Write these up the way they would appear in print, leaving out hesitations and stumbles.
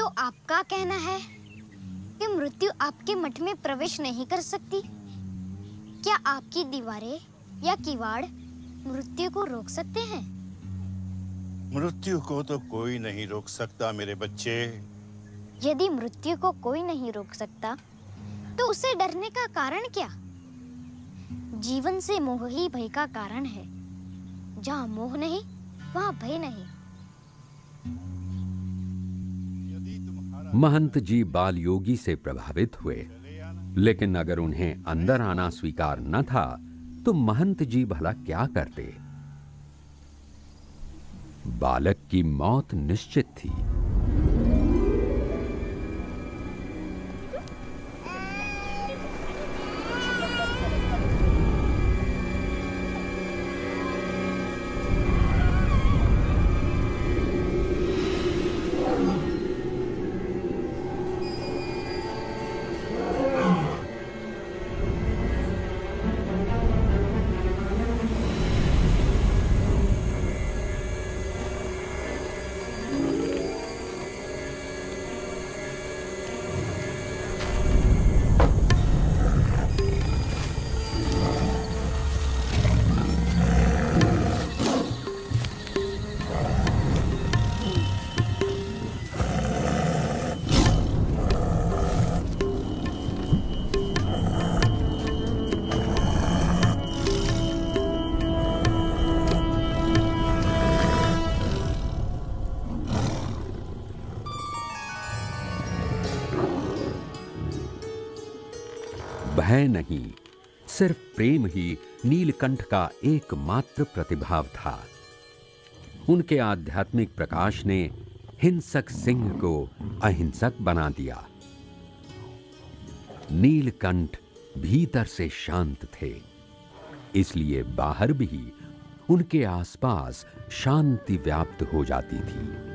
तो आपका कहना है कि मृत्यु आपके मठ में प्रवेश नहीं कर सकती? क्या आपकी दीवारें या किवाड़ मृत्यु को रोक सकते हैं? मृत्यु को तो कोई नहीं रोक सकता मेरे बच्चे। यदि मृत्यु को कोई नहीं रोक सकता, तो उसे डरने का कारण क्या? जीवन से मोह ही भय का कारण है। जहाँ मोह नहीं, वहाँ भय नहीं। महंत जी बाल योगी से प्रभावित हुए, लेकिन अगर उन्हें अंदर आना स्वीकार न था तो महंत जी भला क्या करते? बालक की मौत निश्चित थी। भय नहीं, सिर्फ प्रेम ही नीलकंठ का एकमात्र प्रतिभाव था। उनके आध्यात्मिक प्रकाश ने हिंसक सिंह को अहिंसक बना दिया। नीलकंठ भीतर से शांत थे, इसलिए बाहर भी उनके आसपास शांति व्याप्त हो जाती थी।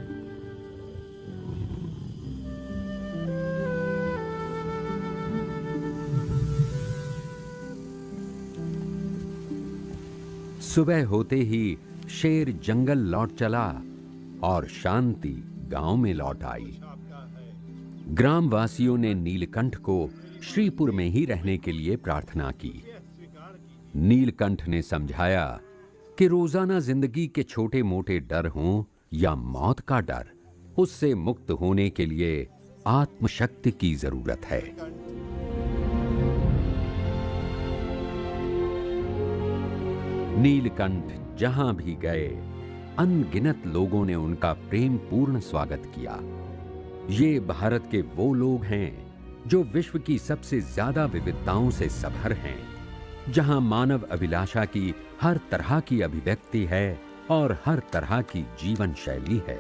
सुबह होते ही शेर जंगल लौट चला और शांति गांव में लौट आई। ग्रामवासियों ने नीलकंठ को श्रीपुर में ही रहने के लिए प्रार्थना की। नीलकंठ ने समझाया कि रोजाना जिंदगी के छोटे मोटे डर हों या मौत का डर, उससे मुक्त होने के लिए आत्मशक्ति की जरूरत है। नीलकंठ जहां भी गए, अनगिनत लोगों ने उनका प्रेम पूर्ण स्वागत किया। ये भारत के वो लोग हैं जो विश्व की सबसे ज्यादा विविधताओं से सभर हैं, जहां मानव अभिलाषा की हर तरह की अभिव्यक्ति है और हर तरह की जीवन शैली है।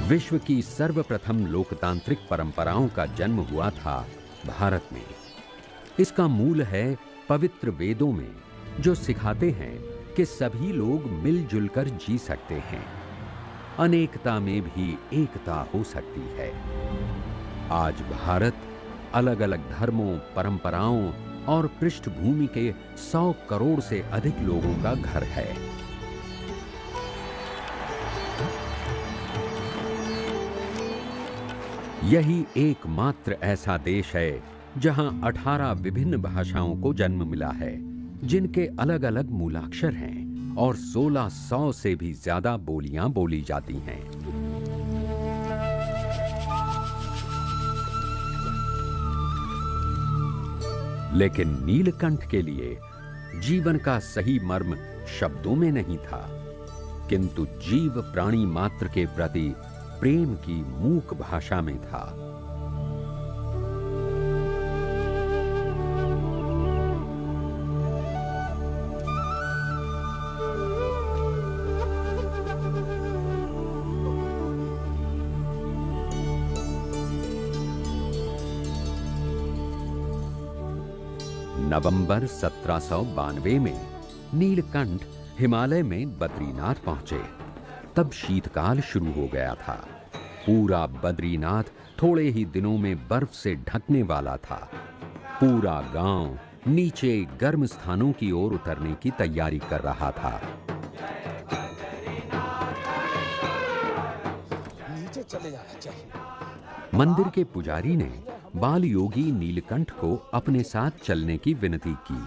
विश्व की सर्वप्रथम लोकतांत्रिक परंपराओं का जन्म हुआ था भारत में। इसका मूल है पवित्र वेदों में, जो सिखाते हैं कि सभी लोग मिलजुल कर जी सकते हैं, अनेकता में भी एकता हो सकती है। आज भारत अलग अलग धर्मों, परंपराओं और पृष्ठभूमि के 100 करोड़ से अधिक लोगों का घर है। यही एकमात्र ऐसा देश है जहां 18 विभिन्न भाषाओं को जन्म मिला है, जिनके अलग अलग मूलाक्षर हैं और 1600 से भी ज्यादा बोलियां बोली जाती हैं। लेकिन नीलकंठ के लिए जीवन का सही मर्म शब्दों में नहीं था, किंतु जीव प्राणी मात्र के प्रति प्रेम की मूक भाषा में था। नवंबर 1792 में नीलकंठ हिमालय में बद्रीनाथ पहुंचे। तब शीतकाल शुरू हो गया था। पूरा बद्रीनाथ थोड़े ही दिनों में बर्फ से ढकने वाला था। पूरा गांव नीचे गर्म स्थानों की ओर उतरने की तैयारी कर रहा था। नीचे चले जाना चाहिए। मंदिर के पुजारी ने बाल योगी नीलकंठ को अपने साथ चलने की विनती की,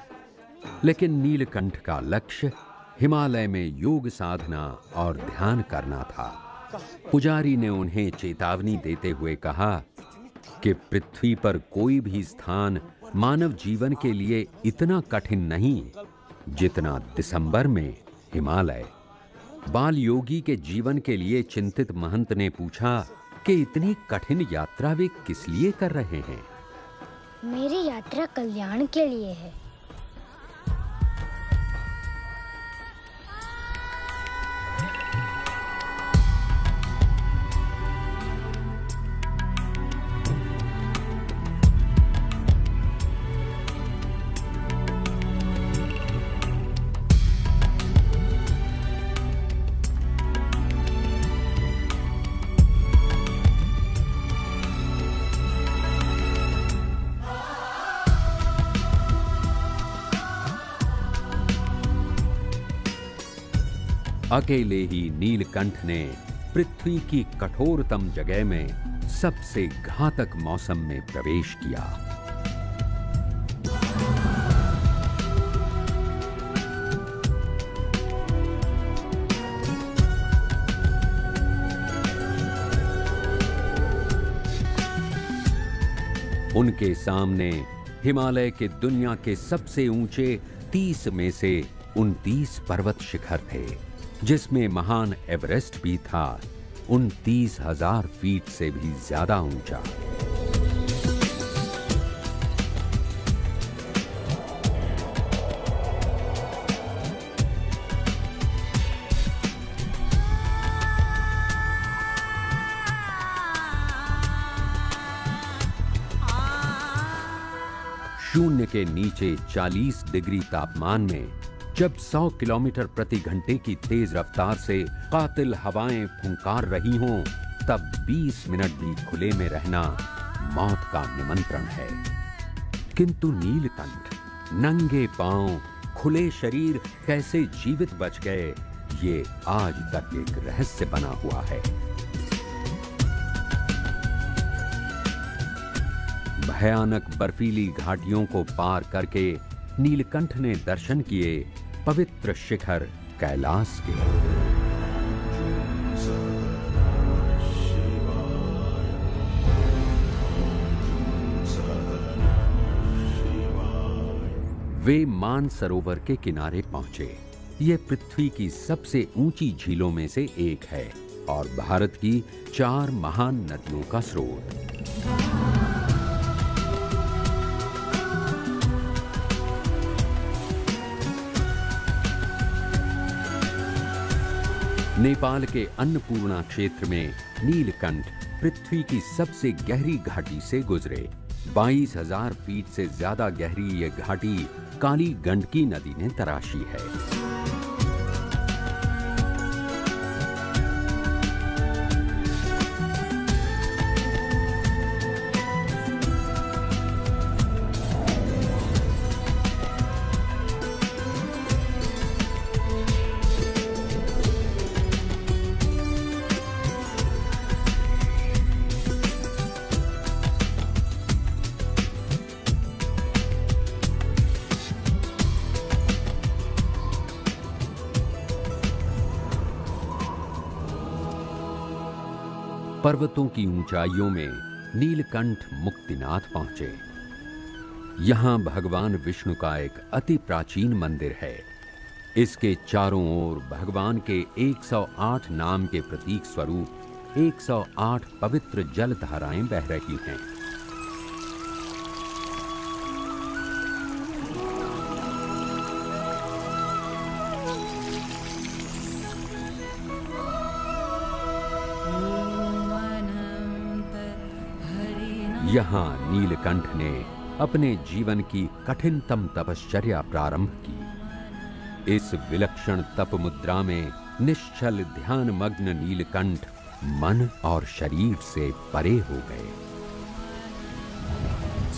लेकिन नीलकंठ का लक्ष्य हिमालय में योग साधना और ध्यान करना था। पुजारी ने उन्हें चेतावनी देते हुए कहा कि पृथ्वी पर कोई भी स्थान मानव जीवन के लिए इतना कठिन नहीं जितना दिसंबर में हिमालय। बाल योगी के जीवन के लिए चिंतित महंत ने पूछा कि इतनी कठिन यात्रा वे किस लिए कर रहे हैं? मेरी यात्रा कल्याण के लिए है। अकेले ही नीलकंठ ने पृथ्वी की कठोरतम जगह में सबसे घातक मौसम में प्रवेश किया। उनके सामने हिमालय के दुनिया के सबसे ऊंचे 30 में से 29 पर्वत शिखर थे, जिसमें महान एवरेस्ट भी था, 29,000 फीट से भी ज्यादा ऊंचा। शून्य के नीचे 40 डिग्री तापमान में जब 100 किलोमीटर प्रति घंटे की तेज रफ्तार से कातिल हवाएं फुंकार रही हों, तब 20 मिनट भी खुले में रहना मौत का निमंत्रण है। किंतु नीलकंठ नंगे पांव खुले शरीर कैसे जीवित बच गए, ये आज तक एक रहस्य बना हुआ है। भयानक बर्फीली घाटियों को पार करके नीलकंठ ने दर्शन किए पवित्र शिखर कैलाश के। वे मानसरोवर के किनारे पहुंचे। यह पृथ्वी की सबसे ऊंची झीलों में से एक है और भारत की 4 महान नदियों का स्रोत। नेपाल के अन्नपूर्णा क्षेत्र में नीलकंठ पृथ्वी की सबसे गहरी घाटी से गुजरे। 22,000 फीट से ज्यादा गहरी ये घाटी काली गंडकी नदी ने तराशी है। पर्वतों की ऊंचाइयों में नीलकंठ मुक्तिनाथ पहुंचे। यहां भगवान विष्णु का एक अति प्राचीन मंदिर है। इसके चारों ओर भगवान के 108 नाम के प्रतीक स्वरूप 108 पवित्र जल धाराएं बह रही हैं। यहाँ नीलकंठ ने अपने जीवन की कठिनतम तपश्चर्या प्रारंभ की। इस विलक्षण तप मुद्रा में निश्चल ध्यान मग्न नीलकंठ मन और शरीर से परे हो गए।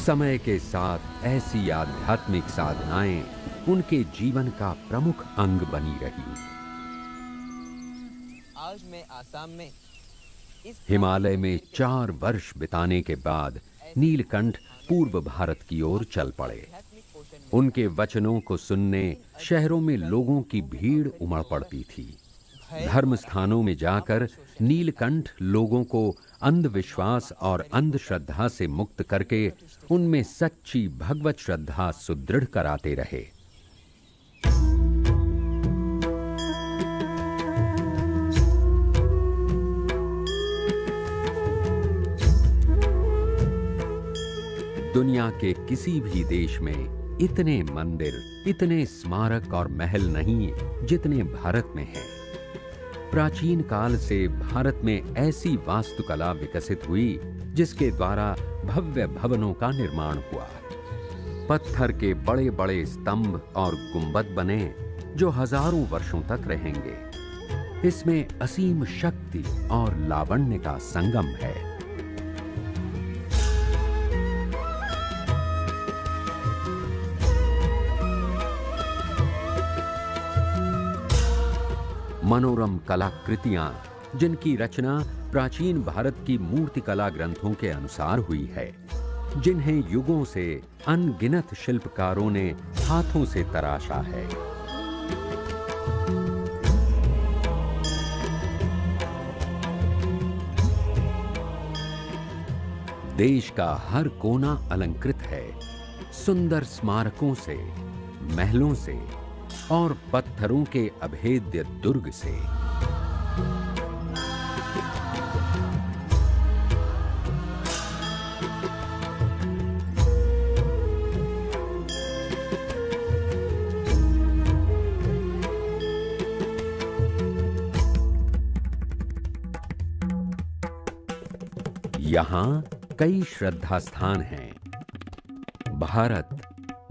समय के साथ ऐसी आध्यात्मिक साधनाएं उनके जीवन का प्रमुख अंग बनी रही। आज मैं आसाम में हिमालय में 4 वर्ष बिताने के बाद नीलकंठ पूर्व भारत की ओर चल पड़े। उनके वचनों को सुनने शहरों में लोगों की भीड़ उमड़ पड़ती थी। धर्म स्थानों में जाकर नीलकंठ लोगों को अंधविश्वास और अंधश्रद्धा से मुक्त करके उनमें सच्ची भगवत श्रद्धा सुदृढ़ कराते रहे। दुनिया के किसी भी देश में इतने मंदिर, इतने स्मारक और महल नहीं जितने भारत में हैं। प्राचीन काल से भारत में ऐसी वास्तुकला विकसित हुई जिसके द्वारा भव्य भवनों का निर्माण हुआ। पत्थर के बड़े बड़े स्तंभ और गुंबद बने जो हजारों वर्षों तक रहेंगे। इसमें असीम शक्ति और लावण्य का संगम है। मनोरम कलाकृतियां जिनकी रचना प्राचीन भारत की मूर्तिकला ग्रंथों के अनुसार हुई है, जिन्हें युगों से अनगिनत शिल्पकारों ने हाथों से तराशा है। देश का हर कोना अलंकृत है सुंदर स्मारकों से, महलों से और पत्थरों के अभेद्य दुर्ग से। यहां कई श्रद्धा स्थान हैं। भारत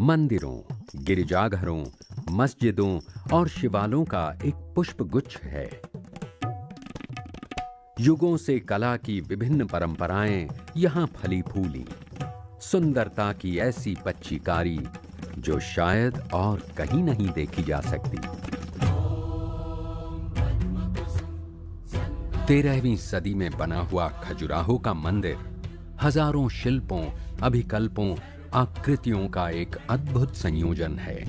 मंदिरों, गिरिजाघरों, मस्जिदों और शिवालयों का एक पुष्पगुच्छ है। युगों से कला की विभिन्न परंपराएं यहां फली फूली। सुंदरता की ऐसी पच्चीकारी जो शायद और कहीं नहीं देखी जा सकती। 13वीं सदी में बना हुआ खजुराहो का मंदिर हजारों शिल्पों, अभिकल्पों, आकृतियों का एक अद्भुत संयोजन है।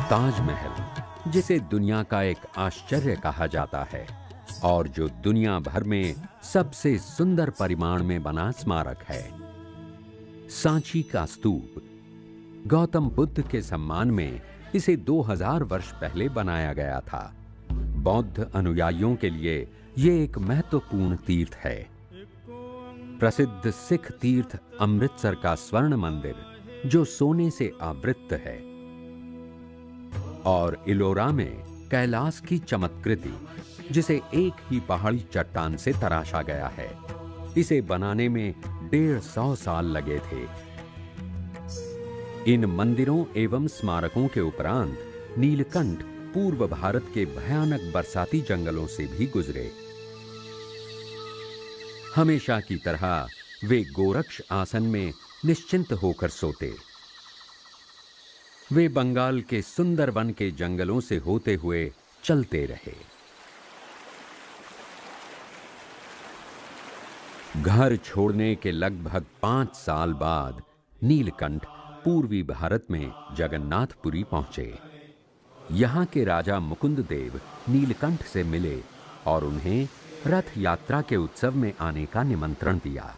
ताजमहल, जिसे दुनिया का एक आश्चर्य कहा जाता है और जो दुनिया भर में सबसे सुंदर परिमाण में बना स्मारक है। सांची का स्तूप, गौतम बुद्ध के सम्मान में इसे 2000 वर्ष पहले बनाया गया था। बौद्ध अनुयायियों के लिए यह एक महत्वपूर्ण तीर्थ है। प्रसिद्ध सिख तीर्थ अमृतसर का स्वर्ण मंदिर जो सोने से आवृत है, और इलोरा में कैलाश की चमत्कृति जिसे एक ही पहाड़ी चट्टान से तराशा गया है। इसे बनाने में 150 साल लगे थे। इन मंदिरों एवं स्मारकों के उपरांत नीलकंठ पूर्व भारत के भयानक बरसाती जंगलों से भी गुजरे। हमेशा की तरह वे गोरक्ष आसन में निश्चिंत होकर सोते। वे बंगाल के सुंदरवन के जंगलों से होते हुए चलते रहे। घर छोड़ने के लगभग 5 साल बाद नीलकंठ पूर्वी भारत में जगन्नाथपुरी पहुंचे। यहां के राजा मुकुंद देव नीलकंठ से मिले और उन्हें रथ यात्रा के उत्सव में आने का निमंत्रण दिया।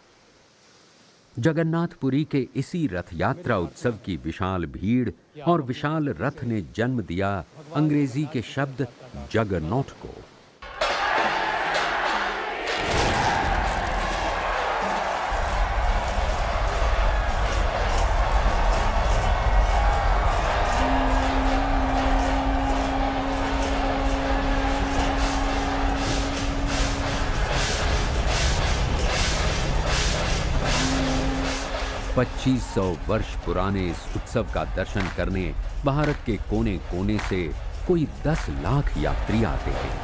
जगन्नाथपुरी के इसी रथ यात्रा उत्सव की विशाल भीड़ और विशाल रथ ने जन्म दिया अंग्रेजी के शब्द जगरनॉट को। पच्चीस 2500 वर्ष पुराने इस उत्सव का दर्शन करने भारत के कोने कोने से कोई 10 लाख यात्री आते हैं।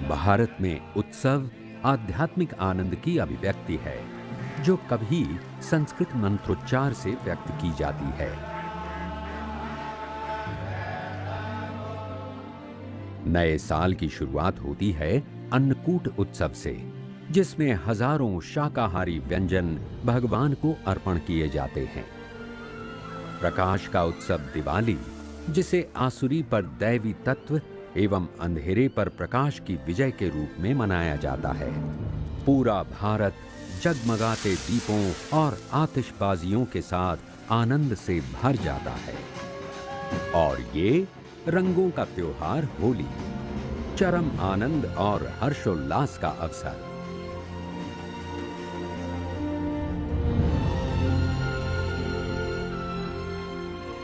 भारत में उत्सव आध्यात्मिक आनंद की अभिव्यक्ति है, जो कभी संस्कृत मंत्रोच्चार से व्यक्त की जाती है। नए साल की शुरुआत होती है अन्नकूट उत्सव से, जिसमें हजारों शाकाहारी व्यंजन भगवान को अर्पण किए जाते हैं। प्रकाश का उत्सव दिवाली, जिसे आसुरी पर दैवी तत्व एवं अंधेरे पर प्रकाश की विजय के रूप में मनाया जाता है। पूरा भारत जगमगाते दीपों और आतिशबाजियों के साथ आनंद से भर जाता है। और ये रंगों का त्योहार होली, चरम आनंद और हर्षोल्लास का अवसर।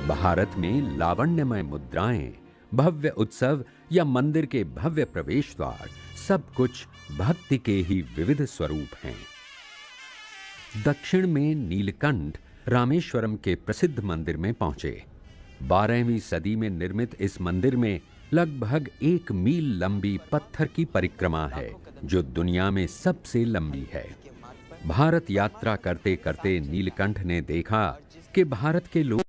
भारत में लावण्यमय मुद्राएं, भव्य उत्सव या मंदिर के भव्य प्रवेश द्वार, सब कुछ भक्ति के ही विविध स्वरूप हैं। दक्षिण में नीलकंठ रामेश्वरम के प्रसिद्ध मंदिर में पहुंचे। 12वीं सदी में निर्मित इस मंदिर में लगभग 1 मील लंबी पत्थर की परिक्रमा है, जो दुनिया में सबसे लंबी है। भारत यात्रा करते करते नीलकंठ ने देखा कि भारत के लोग